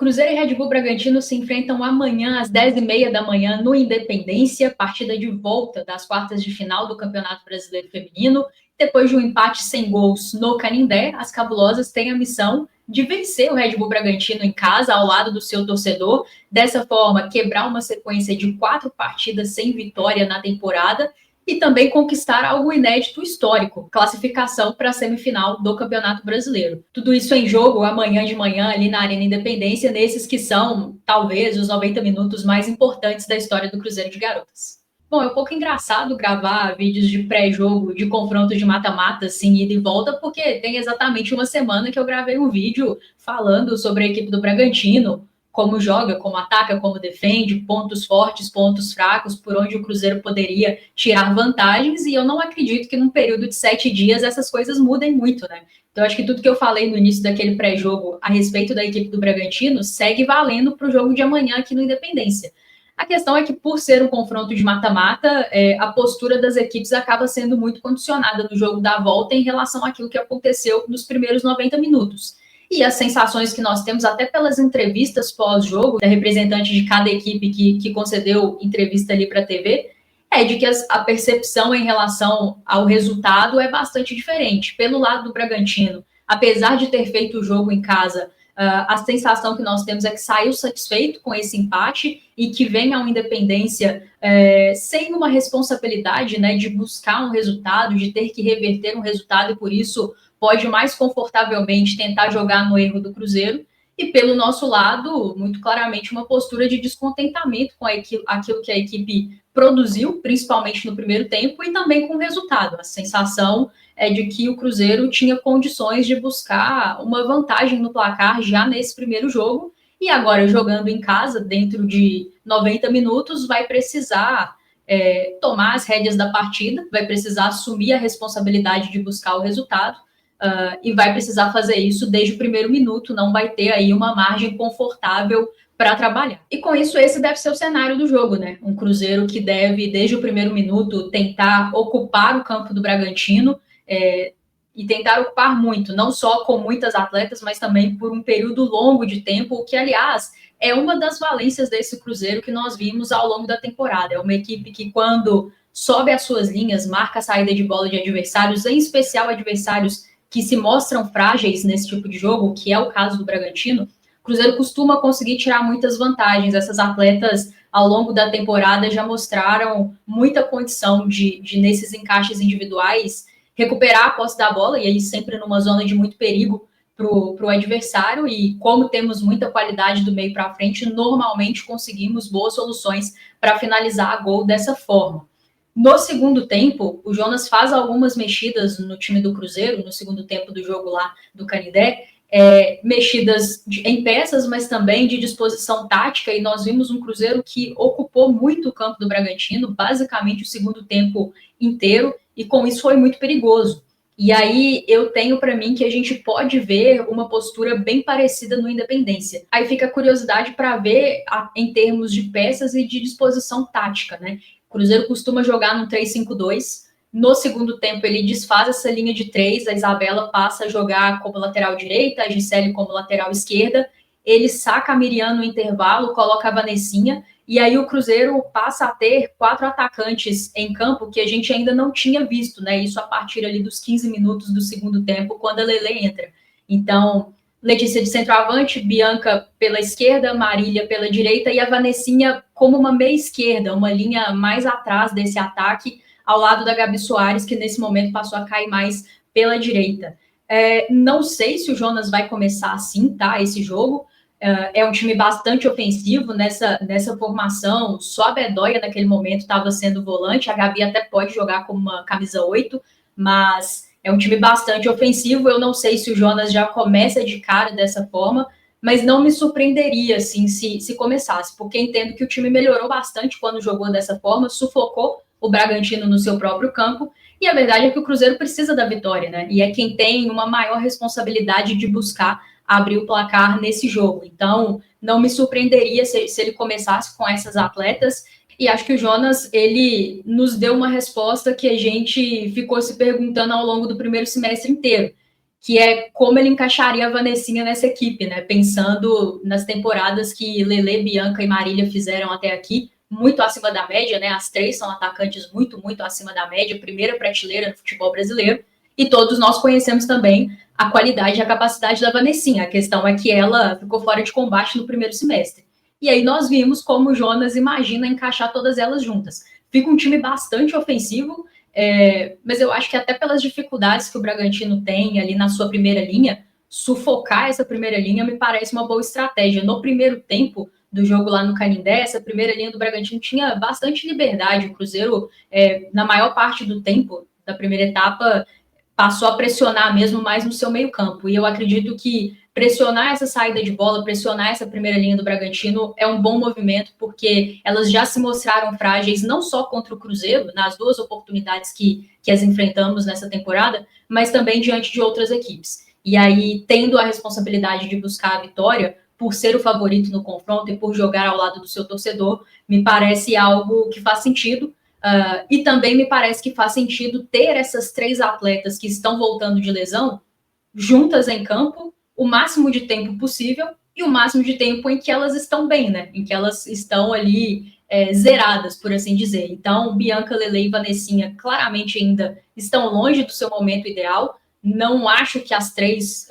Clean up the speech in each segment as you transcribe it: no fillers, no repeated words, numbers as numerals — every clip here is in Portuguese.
Cruzeiro e Red Bull Bragantino se enfrentam amanhã às 10h30 da manhã no Independência, partida de volta das quartas de final do Campeonato Brasileiro Feminino. Depois de um empate sem gols no Canindé, as cabulosas têm a missão de vencer o Red Bull Bragantino em casa, ao lado do seu torcedor. Dessa forma, quebrar uma sequência de 4 partidas sem vitória na temporada e também conquistar algo inédito histórico, classificação para a semifinal do Campeonato Brasileiro. Tudo isso em jogo amanhã de manhã ali na Arena Independência, nesses que são, talvez, os 90 minutos mais importantes da história do Cruzeiro de Garotas. Bom, é um pouco engraçado gravar vídeos de pré-jogo, de confronto de mata-mata, assim, ida e volta, porque tem exatamente uma semana que eu gravei um vídeo falando sobre a equipe do Bragantino, como joga, como ataca, como defende, pontos fortes, pontos fracos, por onde o Cruzeiro poderia tirar vantagens, e eu não acredito que num período de 7 dias essas coisas mudem muito, né? Então, acho que tudo que eu falei no início daquele pré-jogo a respeito da equipe do Bragantino segue valendo para o jogo de amanhã aqui no Independência. A questão é que, por ser um confronto de mata-mata, a postura das equipes acaba sendo muito condicionada no jogo da volta em relação àquilo que aconteceu nos primeiros 90 minutos. E as sensações que nós temos, até pelas entrevistas pós-jogo, da representante de cada equipe que concedeu entrevista ali para a TV, é de que a percepção em relação ao resultado é bastante diferente. Pelo lado do Bragantino, apesar de ter feito o jogo em casa, a sensação que nós temos é que saiu satisfeito com esse empate e que vem ao Independência sem uma responsabilidade, né, de buscar um resultado, de ter que reverter um resultado, e por isso pode mais confortavelmente tentar jogar no erro do Cruzeiro. E pelo nosso lado, muito claramente, uma postura de descontentamento com aquilo que a equipe produziu, principalmente no primeiro tempo, e também com o resultado. A sensação é de que o Cruzeiro tinha condições de buscar uma vantagem no placar já nesse primeiro jogo, e agora jogando em casa, dentro de 90 minutos, vai precisar tomar as rédeas da partida, vai precisar assumir a responsabilidade de buscar o resultado, e vai precisar fazer isso desde o primeiro minuto, não vai ter aí uma margem confortável para trabalhar. E com isso, esse deve ser o cenário do jogo, né? Um Cruzeiro que deve, desde o primeiro minuto, tentar ocupar o campo do Bragantino, e tentar ocupar muito, não só com muitas atletas, mas também por um período longo de tempo, o que, aliás, é uma das valências desse Cruzeiro que nós vimos ao longo da temporada. É uma equipe que, quando sobe as suas linhas, marca a saída de bola de adversários, em especial adversários que se mostram frágeis nesse tipo de jogo, que é o caso do Bragantino, o Cruzeiro costuma conseguir tirar muitas vantagens. Essas atletas, ao longo da temporada, já mostraram muita condição de nesses encaixes individuais, recuperar a posse da bola, e aí sempre numa zona de muito perigo para o adversário, e como temos muita qualidade do meio para frente, normalmente conseguimos boas soluções para finalizar a gol dessa forma. No segundo tempo, o Jonas faz algumas mexidas no time do Cruzeiro, no segundo tempo do jogo lá do Canindé, mexidas em peças, mas também de disposição tática, e nós vimos um Cruzeiro que ocupou muito o campo do Bragantino, basicamente o segundo tempo inteiro, e com isso foi muito perigoso. E aí eu tenho para mim que a gente pode ver uma postura bem parecida no Independência. Aí fica a curiosidade para ver em termos de peças e de disposição tática, né? O Cruzeiro costuma jogar no 3-5-2. No segundo tempo, ele desfaz essa linha de 3, a Isabela passa a jogar como lateral direita, a Gisele como lateral esquerda, ele saca a Miriam no intervalo, coloca a Vanessinha, e aí o Cruzeiro passa a ter 4 atacantes em campo que a gente ainda não tinha visto, né? Isso a partir ali dos 15 minutos do segundo tempo, quando a Lele entra. Então, Letícia de centroavante, Bianca pela esquerda, Marília pela direita, e a Vanessinha como uma meia esquerda, uma linha mais atrás desse ataque, ao lado da Gabi Soares, que nesse momento passou a cair mais pela direita. Não sei se o Jonas vai começar assim, tá? Esse jogo. É um time bastante ofensivo nessa formação. Só a Bedoya, naquele momento, estava sendo volante. A Gabi até pode jogar como uma camisa 8, mas é um time bastante ofensivo. Eu não sei se o Jonas já começa de cara dessa forma, mas não me surpreenderia assim, se começasse, porque entendo que o time melhorou bastante quando jogou dessa forma, sufocou o Bragantino no seu próprio campo, e a verdade é que o Cruzeiro precisa da vitória, né? E é quem tem uma maior responsabilidade de buscar abrir o placar nesse jogo. Então, não me surpreenderia se ele começasse com essas atletas, e acho que o Jonas, ele nos deu uma resposta que a gente ficou se perguntando ao longo do primeiro semestre inteiro, que é como ele encaixaria a Vanessinha nessa equipe, né? Pensando nas temporadas que Lele, Bianca e Marília fizeram até aqui, muito acima da média, né? As três são atacantes muito, muito acima da média, primeira prateleira no futebol brasileiro, e todos nós conhecemos também a qualidade e a capacidade da Vanessinha. A questão é que ela ficou fora de combate no primeiro semestre. E aí nós vimos como o Jonas imagina encaixar todas elas juntas. Fica um time bastante ofensivo, mas eu acho que até pelas dificuldades que o Bragantino tem ali na sua primeira linha, sufocar essa primeira linha me parece uma boa estratégia. No primeiro tempo do jogo lá no Canindé, essa primeira linha do Bragantino tinha bastante liberdade. O Cruzeiro, na maior parte do tempo da primeira etapa, passou a pressionar mesmo mais no seu meio campo. E eu acredito que pressionar essa saída de bola, pressionar essa primeira linha do Bragantino é um bom movimento, porque elas já se mostraram frágeis, não só contra o Cruzeiro, nas duas oportunidades que as enfrentamos nessa temporada, mas também diante de outras equipes. E aí, tendo a responsabilidade de buscar a vitória, por ser o favorito no confronto e por jogar ao lado do seu torcedor, me parece algo que faz sentido. E também me parece que faz sentido ter essas três atletas que estão voltando de lesão juntas em campo o máximo de tempo possível e o máximo de tempo em que elas estão bem, né? Em que elas estão ali zeradas, por assim dizer. Então, Bianca, Lele e Vanessinha claramente ainda estão longe do seu momento ideal. Não acho que as três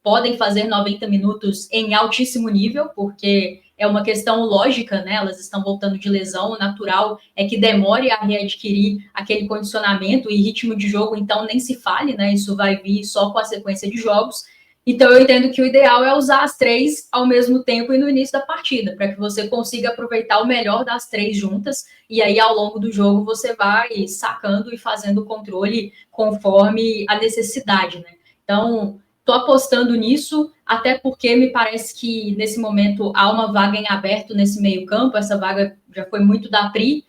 podem fazer 90 minutos em altíssimo nível, porque é uma questão lógica, né? Elas estão voltando de lesão, o natural é que demore a readquirir aquele condicionamento e ritmo de jogo, então nem se fale, né? Isso vai vir só com a sequência de jogos. Então eu entendo que o ideal é usar as três ao mesmo tempo e no início da partida, para que você consiga aproveitar o melhor das três juntas, e aí ao longo do jogo você vai sacando e fazendo o controle conforme a necessidade, né? Então, estou apostando nisso, até porque me parece que nesse momento há uma vaga em aberto nesse meio-campo. Essa vaga já foi muito da Pri.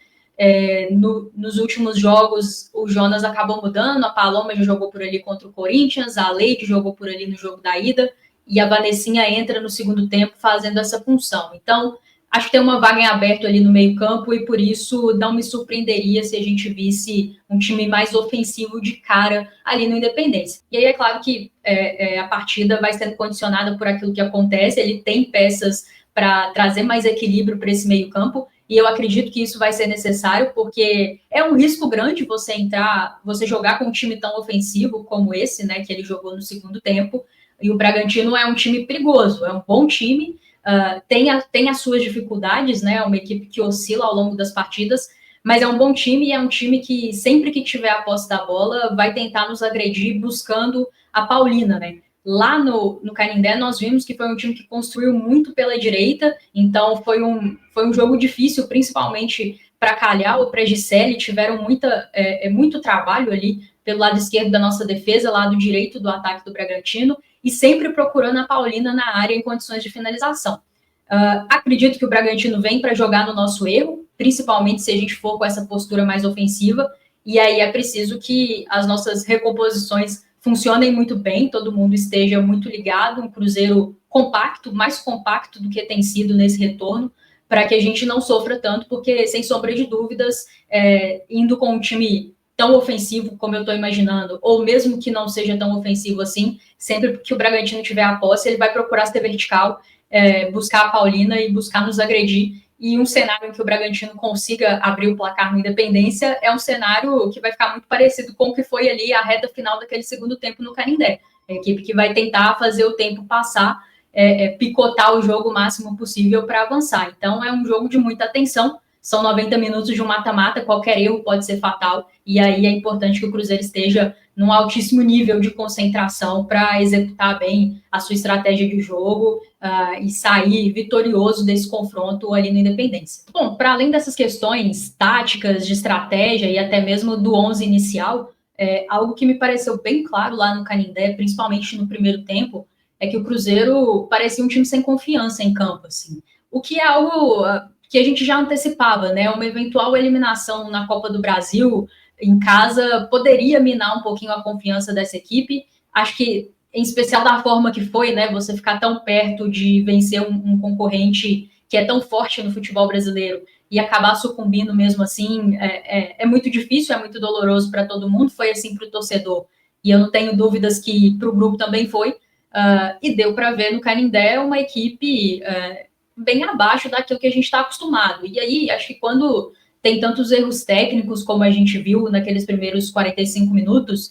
Nos últimos jogos, o Jonas acabou mudando, a Paloma já jogou por ali contra o Corinthians, a Leide jogou por ali no jogo da ida, e a Vanessinha entra no segundo tempo fazendo essa função. Então, acho que tem uma vaga em aberto ali no meio-campo, e por isso não me surpreenderia se a gente visse um time mais ofensivo de cara ali no Independência. E aí é claro que a partida vai sendo condicionada por aquilo que acontece, ele tem peças para trazer mais equilíbrio para esse meio-campo, e eu acredito que isso vai ser necessário, porque é um risco grande você jogar com um time tão ofensivo como esse, né, que ele jogou no segundo tempo, e o Bragantino é um time perigoso, é um bom time, tem as suas dificuldades, né, é uma equipe que oscila ao longo das partidas, mas é um bom time e é um time que sempre que tiver a posse da bola vai tentar nos agredir buscando a Paulina, né. Lá no Canindé, nós vimos que foi um time que construiu muito pela direita, então foi um jogo difícil, principalmente para Calhau ou para Gisele, tiveram muito trabalho ali pelo lado esquerdo da nossa defesa, lado direito do ataque do Bragantino, e sempre procurando a Paulina na área em condições de finalização. Acredito que o Bragantino vem para jogar no nosso erro, principalmente se a gente for com essa postura mais ofensiva, e aí é preciso que as nossas recomposições funcionem muito bem, todo mundo esteja muito ligado, um Cruzeiro compacto, mais compacto do que tem sido nesse retorno, para que a gente não sofra tanto, porque, sem sombra de dúvidas, indo com um time tão ofensivo como eu estou imaginando, ou mesmo que não seja tão ofensivo assim, sempre que o Bragantino tiver a posse, ele vai procurar ser vertical, buscar a Paulina e buscar nos agredir, e um cenário em que o Bragantino consiga abrir o placar no Independência é um cenário que vai ficar muito parecido com o que foi ali a reta final daquele segundo tempo no Canindé. A equipe que vai tentar fazer o tempo passar, picotar o jogo o máximo possível para avançar. Então é um jogo de muita atenção, são 90 minutos de um mata-mata, qualquer erro pode ser fatal, e aí é importante que o Cruzeiro esteja num altíssimo nível de concentração para executar bem a sua estratégia de jogo e sair vitorioso desse confronto ali no Independência. Bom, para além dessas questões táticas, de estratégia e até mesmo do 11 inicial, algo que me pareceu bem claro lá no Canindé, principalmente no primeiro tempo, é que o Cruzeiro parecia um time sem confiança em campo, assim. O que é algo que a gente já antecipava, né? Uma eventual eliminação na Copa do Brasil em casa poderia minar um pouquinho a confiança dessa equipe. Acho que, em especial da forma que foi, né? Você ficar tão perto de vencer um concorrente que é tão forte no futebol brasileiro e acabar sucumbindo mesmo assim, é muito difícil, é muito doloroso para todo mundo. Foi assim para o torcedor e eu não tenho dúvidas que para o grupo também foi, e deu para ver no Canindé uma equipe bem abaixo daquilo que a gente está acostumado. E aí, acho que quando tem tantos erros técnicos, como a gente viu naqueles primeiros 45 minutos,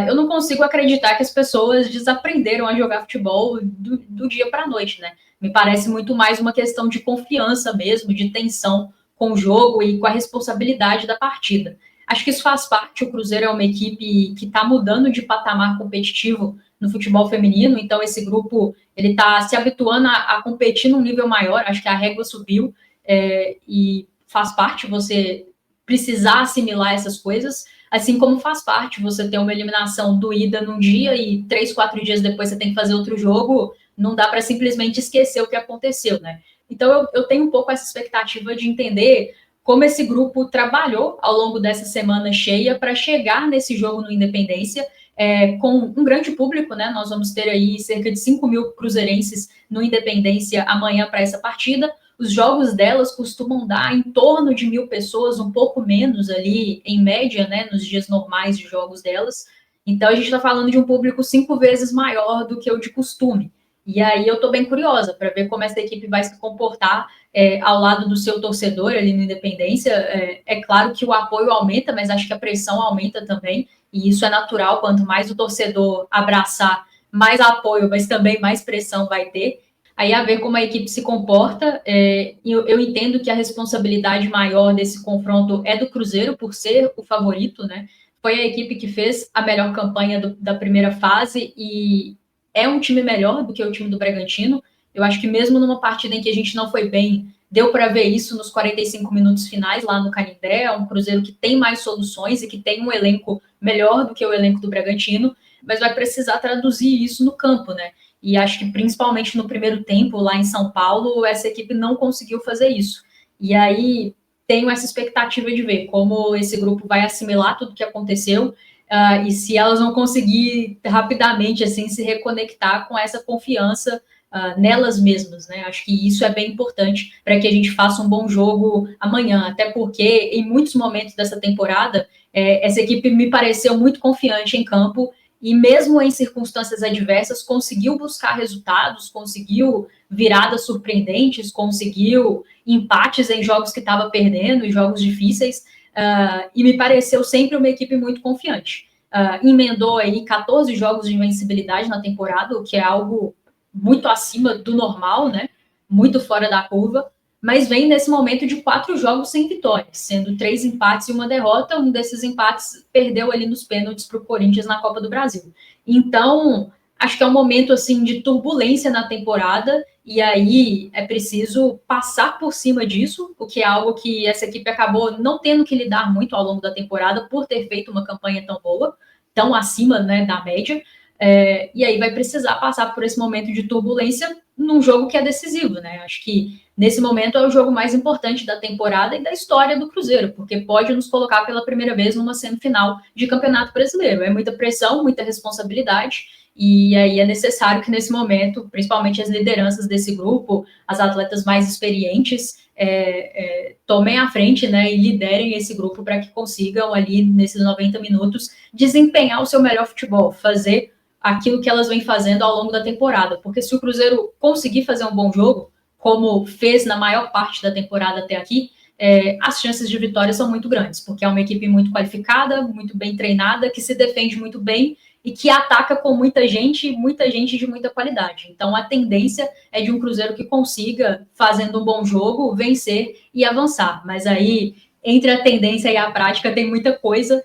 eu não consigo acreditar que as pessoas desaprenderam a jogar futebol do dia para a noite, né? Me parece muito mais uma questão de confiança mesmo, de tensão com o jogo e com a responsabilidade da partida. Acho que isso faz parte. O Cruzeiro é uma equipe que está mudando de patamar competitivo no futebol feminino, então esse grupo ele está se habituando a competir num nível maior. Acho que a régua subiu, e faz parte você precisar assimilar essas coisas, assim como faz parte você ter uma eliminação doída num dia e 3, 4 dias depois você tem que fazer outro jogo. Não dá para simplesmente esquecer o que aconteceu, né? Então eu tenho um pouco essa expectativa de entender como esse grupo trabalhou ao longo dessa semana cheia para chegar nesse jogo no Independência, com um grande público, né? Nós vamos ter aí cerca de 5 mil cruzeirenses no Independência amanhã para essa partida. Os jogos delas costumam dar em torno de 1.000 pessoas, um pouco menos ali, em média, né? Nos dias normais de jogos delas. Então a gente está falando de um público 5 vezes maior do que o de costume. E aí eu estou bem curiosa para ver como essa equipe vai se comportar ao lado do seu torcedor ali no Independência. É claro que o apoio aumenta, mas acho que a pressão aumenta também, e isso é natural. Quanto mais o torcedor abraçar, mais apoio, mas também mais pressão vai ter. Aí a ver como a equipe se comporta. Eu entendo que a responsabilidade maior desse confronto é do Cruzeiro, por ser o favorito, né? Foi a equipe que fez a melhor campanha da primeira fase e é um time melhor do que o time do Bragantino. Eu acho que mesmo numa partida em que a gente não foi bem, deu para ver isso nos 45 minutos finais lá no Canindé. É um Cruzeiro que tem mais soluções e que tem um elenco melhor do que o elenco do Bragantino, mas vai precisar traduzir isso no campo, né? E acho que principalmente no primeiro tempo, lá em São Paulo, essa equipe não conseguiu fazer isso. E aí tenho essa expectativa de ver como esse grupo vai assimilar tudo que aconteceu, e se elas vão conseguir rapidamente assim se reconectar com essa confiança nelas mesmas, né? Acho que isso é bem importante para que a gente faça um bom jogo amanhã, até porque em muitos momentos dessa temporada essa equipe me pareceu muito confiante em campo e mesmo em circunstâncias adversas conseguiu buscar resultados, conseguiu viradas surpreendentes, conseguiu empates em jogos que estava perdendo, em jogos difíceis, e me pareceu sempre uma equipe muito confiante. Emendou aí 14 jogos de invencibilidade na temporada, o que é algo muito acima do normal, né? Muito fora da curva, mas vem nesse momento de 4 jogos sem vitórias, sendo 3 empates e uma derrota. Um desses empates perdeu ali nos pênaltis para o Corinthians na Copa do Brasil. Então, acho que é um momento assim de turbulência na temporada, e aí é preciso passar por cima disso, o que é algo que essa equipe acabou não tendo que lidar muito ao longo da temporada por ter feito uma campanha tão boa, tão acima, né, da média. E aí vai precisar passar por esse momento de turbulência num jogo que é decisivo, né? Acho que nesse momento é o jogo mais importante da temporada e da história do Cruzeiro, porque pode nos colocar pela primeira vez numa semifinal de Campeonato Brasileiro. É muita pressão, muita responsabilidade, e aí é necessário que nesse momento, principalmente as lideranças desse grupo, as atletas mais experientes, tomem a frente, né, e liderem esse grupo para que consigam ali, nesses 90 minutos, desempenhar o seu melhor futebol, fazer aquilo que elas vêm fazendo ao longo da temporada. Porque se o Cruzeiro conseguir fazer um bom jogo, como fez na maior parte da temporada até aqui, as chances de vitória são muito grandes, porque é uma equipe muito qualificada, muito bem treinada, que se defende muito bem e que ataca com muita gente de muita qualidade. Então a tendência é de um Cruzeiro que consiga, fazendo um bom jogo, vencer e avançar. Mas aí, entre a tendência e a prática, tem muita coisa,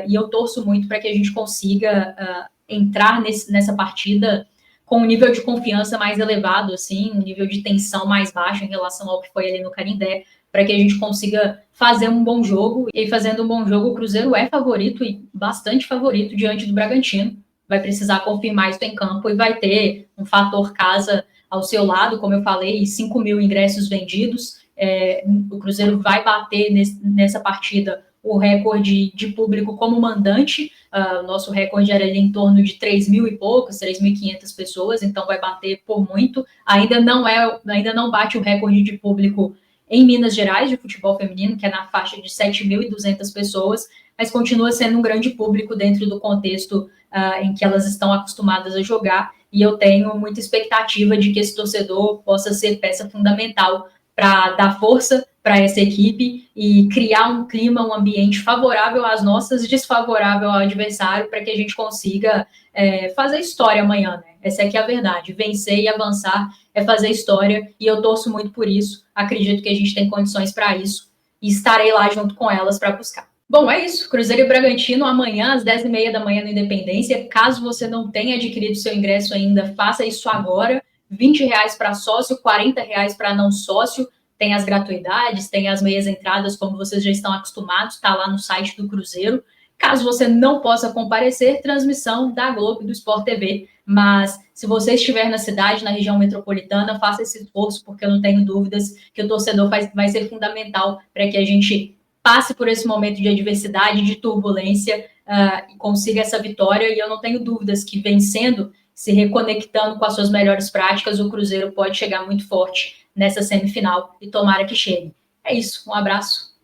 e eu torço muito para que a gente consiga entrar nessa partida com um nível de confiança mais elevado, assim, um nível de tensão mais baixo em relação ao que foi ali no Canindé, para que a gente consiga fazer um bom jogo. E fazendo um bom jogo, o Cruzeiro é favorito e bastante favorito diante do Bragantino. Vai precisar confirmar isso em campo e vai ter um fator casa ao seu lado, como eu falei, 5 mil ingressos vendidos. O Cruzeiro vai bater nessa partida o recorde de público como mandante. O nosso recorde era ali em torno de 3 mil e poucos, 3.500 pessoas, então vai bater por muito. Ainda não bate o recorde de público em Minas Gerais de futebol feminino, que é na faixa de 7.200 pessoas, mas continua sendo um grande público dentro do contexto em que elas estão acostumadas a jogar, e eu tenho muita expectativa de que esse torcedor possa ser peça fundamental para dar força para essa equipe e criar um clima, um ambiente favorável às nossas, desfavorável ao adversário, para que a gente consiga fazer história amanhã, né? Essa é que é a verdade. Vencer e avançar é fazer história, e eu torço muito por isso. Acredito que a gente tem condições para isso, e estarei lá junto com elas para buscar. Bom, é isso. Cruzeiro e Bragantino amanhã às 10h30 da manhã no Independência. Caso você não tenha adquirido seu ingresso ainda, faça isso agora. R$20 para sócio, R$40 para não sócio. Tem as gratuidades, tem as meias entradas, como vocês já estão acostumados, está lá no site do Cruzeiro. Caso você não possa comparecer, transmissão da Globo e do Sport TV. Mas se você estiver na cidade, na região metropolitana, faça esse esforço, porque eu não tenho dúvidas que o torcedor vai ser fundamental para que a gente passe por esse momento de adversidade, de turbulência, e consiga essa vitória. E eu não tenho dúvidas que, vencendo, se reconectando com as suas melhores práticas, o Cruzeiro pode chegar muito forte nessa semifinal, e tomara que chegue. É isso, um abraço.